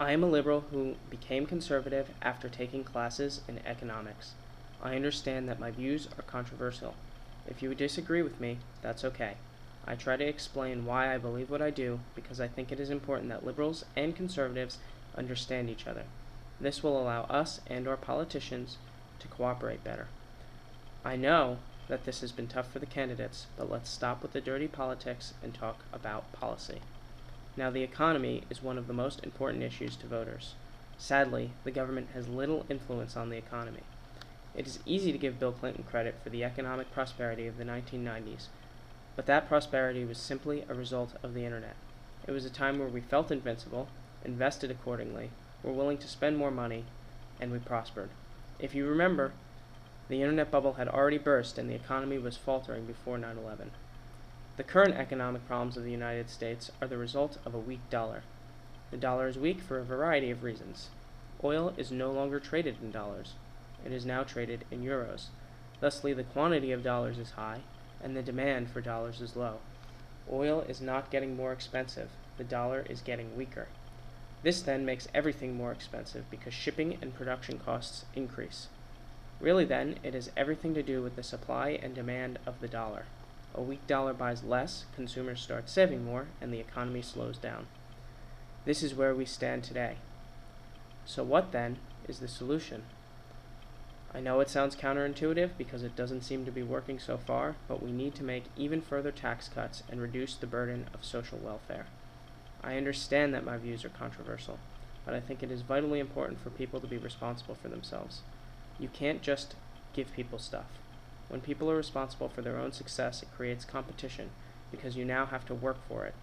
I am a liberal who became conservative after taking classes in economics. I understand that my views are controversial. If you disagree with me, that's okay. I try to explain why I believe what I do because I think it is important that liberals and conservatives understand each other. This will allow us and our politicians to cooperate better. I know that this has been tough for the candidates, but let's stop with the dirty politics and talk about policy. Now, the economy is one of the most important issues to voters. Sadly, the government has little influence on the economy. It is easy to give Bill Clinton credit for the economic prosperity of the 1990s, but that prosperity was simply a result of the internet. It was a time where we felt invincible, invested accordingly, were willing to spend more money, and we prospered. If you remember, the internet bubble had already burst and the economy was faltering before 9/11. The current economic problems of the United States are the result of a weak dollar. The dollar is weak for a variety of reasons. Oil is no longer traded in dollars. It is now traded in euros. Thusly, the quantity of dollars is high, and the demand for dollars is low. Oil is not getting more expensive. The dollar is getting weaker. This then makes everything more expensive because shipping and production costs increase. Really then, it has everything to do with the supply and demand of the dollar. A weak dollar buys less, consumers start saving more, and the economy slows down. This is where we stand today. So what then is the solution? I know it sounds counterintuitive because it doesn't seem to be working so far, but we need to make even further tax cuts and reduce the burden of social welfare. I understand that my views are controversial, but I think it is vitally important for people to be responsible for themselves. You can't just give people stuff. When people are responsible for their own success, it creates competition because you now have to work for it,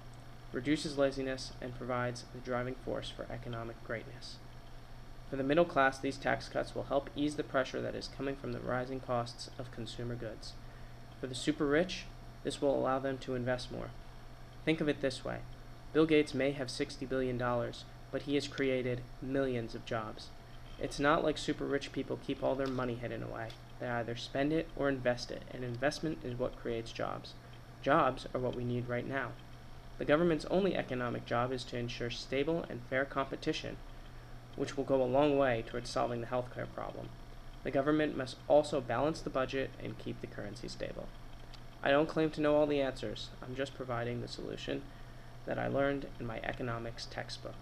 reduces laziness, and provides the driving force for economic greatness. For the middle class, these tax cuts will help ease the pressure that is coming from the rising costs of consumer goods. For the super rich, this will allow them to invest more. Think of it this way. Bill Gates may have $60 billion, but he has created millions of jobs. It's not like super rich people keep all their money hidden away. They either spend it or invest it, and investment is what creates jobs. Jobs are what we need right now. The government's only economic job is to ensure stable and fair competition, which will go a long way towards solving the healthcare problem. The government must also balance the budget and keep the currency stable. I don't claim to know all the answers. I'm just providing the solution that I learned in my economics textbook.